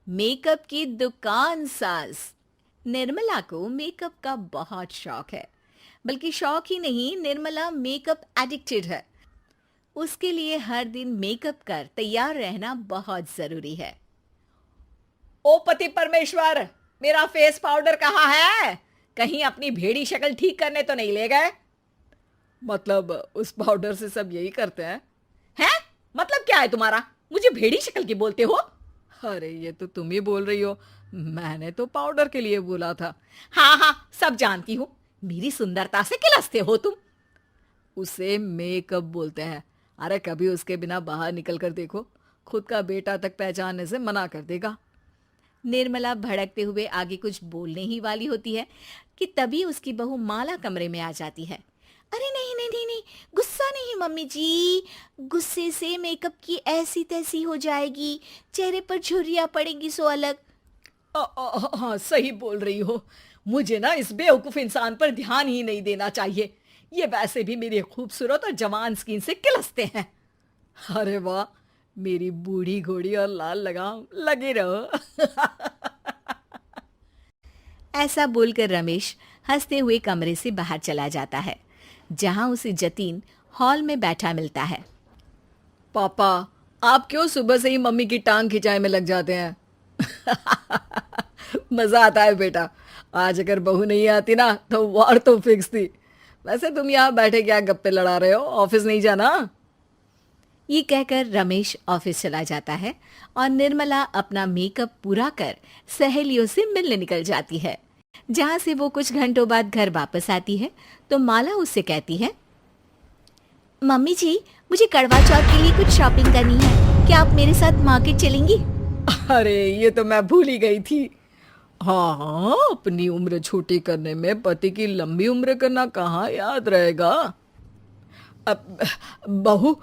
Makeup की दुकान सास। निर्मला को मेकअप का बहुत शौक है। बल्कि शौक ही नहीं, निर्मला मेकअप एडिक्टेड है। उसके लिए हर दिन मेकअप कर तैयार रहना बहुत जरूरी है। ओ पति परमेश्वर, मेरा फेस पाउडर कहाँ है? कहीं अपनी भेड़ी शक्ल ठीक करने तो नहीं ले गए? मतलब उस पाउडर से सब यही करते हैं? हैं? मतलब क्या है तुम्हारा? मुझे भेड़ी शक्ल की बोलते हो? अरे ये तो तुम ही बोल रही हो, मैंने तो पाउडर के लिए बोला था। हाँ हाँ, सब जानती हूँ। मेरी सुंदरता से किलसते हो तुम। उसे मेकअप बोलते हैं। अरे कभी उसके बिना बाहर निकल कर देखो, खुद का बेटा तक पहचानने से मना कर देगा। निर्मला भड़कते हुए आगे कुछ बोलने ही वाली होती है कि तभी उसकी बहू माला कमरे में आ जाती है। अरे नहीं नहीं नहीं नहीं, गुस्सा नहीं मम्मी जी। गुस्से से मेकअप की ऐसी तैसी हो जाएगी, चेहरे पर झुर्रियां पड़ेगी सो अलग। हाँ सही बोल रही हो। मुझे ना इस बेवकूफ इंसान पर ध्यान ही नहीं देना चाहिए। ये वैसे भी मेरी खूबसूरत और जवान स्किन से किलसते हैं। अरे वाह, मेरी बूढ़ी घोड़ी और लाल लगाम, लगे रहो। ऐसा बोलकर रमेश हंसते हुए कमरे से बाहर चला जाता है, जहां उसे जतीन हॉल में बैठा मिलता है। पापा, आप क्यों सुबह से ही मम्मी की टांग खिंचाई में लग जाते हैं? मजा आता है बेटा। आज अगर बहू नहीं आती ना तो वार तो फिक्स थी। वैसे तुम यहाँ बैठे क्या गप्पे लड़ा रहे हो? ऑफिस नहीं जाना? ये कहकर रमेश ऑफिस चला जाता है और निर्मला अपना मेकअप पूरा कर सहेलियों से मिलने निकल जाती है। जहां से वो कुछ घंटों बाद घर वापस आती है तो माला उससे कहती है, मम्मी जी, मुझे करवा चौथ के लिए कुछ शॉपिंग करनी है। क्या आप मेरे साथ मार्केट चलेंगी? अरे ये तो मैं भूल ही गई थी। हाँ हाँ, अपनी उम्र छोटी करने में पति की लंबी उम्र करना कहाँ याद रहेगा। अब बहू,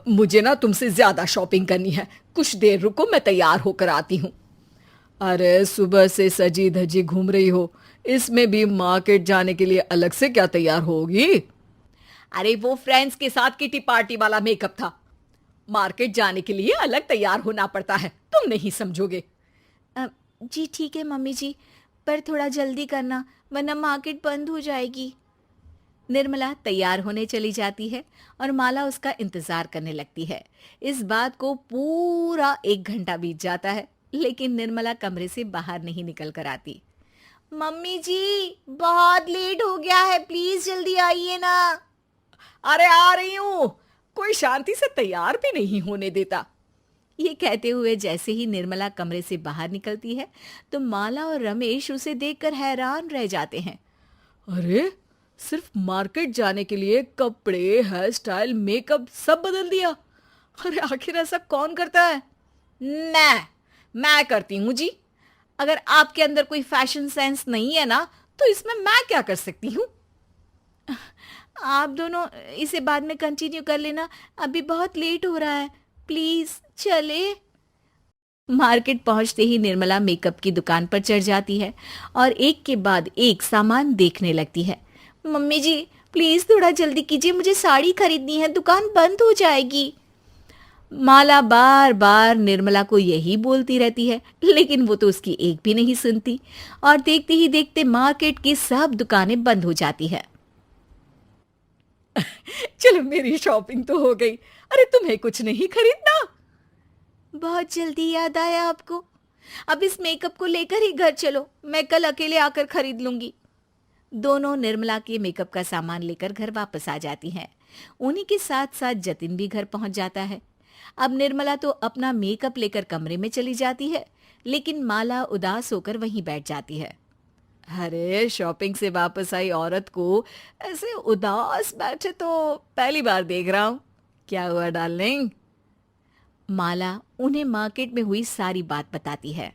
मुझे ना तुमसे ज्यादा शॉपिंग करनी है। कुछ देर रुको, मैं तैयार होकर आती हूँ। अरे सुबह से सजी धजी घूम रही हो, इसमें भी मार्केट जाने के लिए अलग से क्या तैयार होगी? अरे वो फ्रेंड्स के साथ किटी पार्टी वाला मेकअप था। मार्केट जाने के लिए अलग तैयार होना पड़ता है, तुम नहीं समझोगे। जी ठीक है मम्मी जी, पर थोड़ा जल्दी करना वरना मार्केट बंद हो जाएगी। निर्मला तैयार होने चली जाती है और माला उसका इंतजार करने लगती है। इस बात को पूरा 1 घंटा बीत जाता है, लेकिन निर्मला कमरे से बाहर नहीं निकल कर आती। मम्मी जी, बहुत लेट हो गया है, प्लीज जल्दी आइए ना। अरे आ रही हूं। कोई शांति से तैयार भी नहीं होने देता। ये कहते हुए जैसे ही निर्मला कमरे से बाहर निकलती है तो माला और रमेश उसे देखकर हैरान रह जाते हैं। अरे सिर्फ मार्केट जाने के लिए कपड़े, हेयर स्टाइल, मेकअप सब बदल दिया। अरे आखिर ऐसा कौन करता है? मैं करती हूँ जी। अगर आपके अंदर कोई फैशन सेंस नहीं है ना तो इसमें मैं क्या कर सकती हूँ? आप दोनों इसे बाद में कंटिन्यू कर लेना, अभी बहुत लेट हो रहा है, प्लीज चले। मार्केट पहुंचते ही निर्मला मेकअप की दुकान पर चढ़ जाती है और एक के बाद एक सामान देखने लगती है। मम्मी जी, प्लीज थोड़ा जल्दी कीजिए, मुझे साड़ी खरीदनी है, दुकान बंद हो जाएगी। माला बार बार निर्मला को यही बोलती रहती है, लेकिन वो तो उसकी एक भी नहीं सुनती और देखते ही देखते मार्केट की सब दुकानें बंद हो जाती है। चलो मेरी शॉपिंग तो हो गई। अरे तुम्हें कुछ नहीं खरीदना? बहुत जल्दी याद आया आपको। अब इस मेकअप को लेकर ही घर चलो, मैं कल अकेले आकर खरीद लूंगी। दोनों निर्मला के मेकअप का सामान लेकर घर वापस आ जाती हैं। उन्हीं के साथ साथ जतिन भी घर पहुंच जाता है। अब निर्मला तो अपना मेकअप लेकर कमरे में चली जाती है, लेकिन माला उदास होकर वहीं बैठ जाती है। अरे शॉपिंग से वापस आई औरत को ऐसे उदास बैठे तो पहली बार देख रहा हूं। क्या हुआ डार्लिंग? माला उन्हें मार्केट में हुई सारी बात बताती है।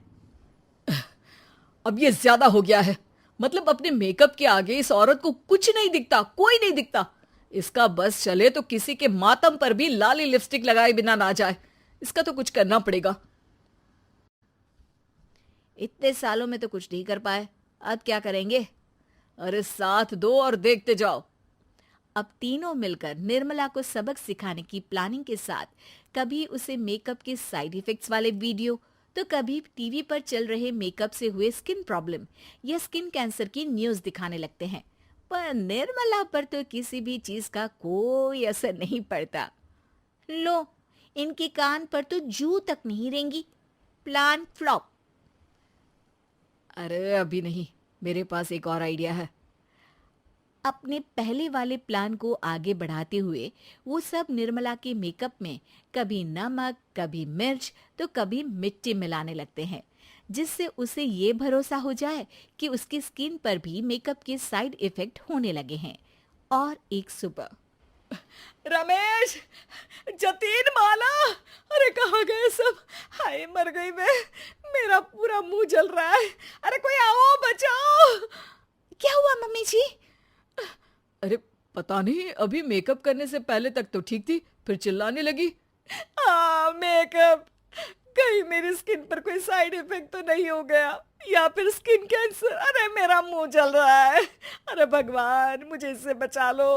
अब ये ज्यादा हो गया है। मतलब अपने मेकअप के आगे इस औरत को कुछ नहीं दिखता, कोई नहीं दिखता। इसका बस चले तो किसी के मातम पर भी लाली लिपस्टिक लगाए बिना ना जाए। इसका तो कुछ करना पड़ेगा। इतने सालों में तो कुछ नहीं कर पाए, अब क्या करेंगे? अरे साथ दो और देखते जाओ। अब तीनों मिलकर निर्मला को सबक सिखाने की प्लानिंग के साथ कभी उसे मेकअप के साइड इफेक्ट्स वाले वीडियो तो कभी टीवी पर चल रहे मेकअप से हुए स्किन प्रॉब्लम या स्किन कैंसर की न्यूज़ दिखाने लगते हैं। पर निर्मला पर तो किसी भी चीज़ का कोई असर नहीं पड़ता। लो, इनके कान पर तो जू तक नहीं रेंगी। Plan flop. अरे अभी नहीं, मेरे पास एक और आइडिया है। अपने पहले वाले प्लान को आगे बढ़ाते हुए वो सब निर्मला के मेकअप में कभी नमक, कभी मिर्च तो कभी मिट्टी मिलाने लगते हैं, जिससे उसे ये भरोसा हो जाए कि उसकी स्किन पर भी मेकअप के साइड इफेक्ट होने लगे हैं। और एक सुबह रमेश, जतीन, माला, अरे कहाँ गए सब? हाय मर गई मैं, मेरा पूरा मुंह जल रहा है। अरे कोई आओ, बचाओ। क्या हुआ मम्मी जी? अरे पता नहीं, अभी मेकअप करने से पहले तक तो ठीक थी, फिर चिल्लाने लगी। हाँ मेकअप, कहीं मेरी स्किन पर कोई साइड इफेक्ट तो नहीं हो गया, या फिर स्किन कैंसर। अरे मेरा मुंह जल रहा है। अरे भगवान, मुझे इससे बचा लो।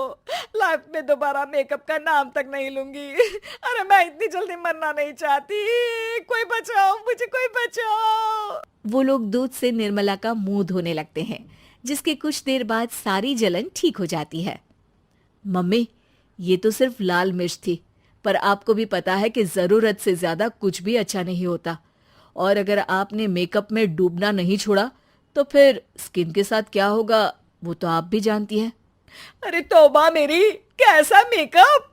लाइफ में दोबारा मेकअप का नाम तक नहीं लूंगी। अरे मैं इतनी जल्दी मरना नहीं चाहती। कोई बचाओ मुझे, कोई बचाओ। वो लोग दूध से निर्मला का मुंह धोने लगते हैं, जिसके कुछ देर बाद सारी जलन ठीक हो जाती है। मम्मी, ये तो सिर्फ लाल मिर्च थी, पर आपको भी पता है कि जरूरत से ज्यादा कुछ भी अच्छा नहीं होता। और अगर आपने मेकअप में डूबना नहीं छोड़ा तो फिर स्किन के साथ क्या होगा वो तो आप भी जानती हैं। अरे तौबा मेरी, कैसा मेकअप?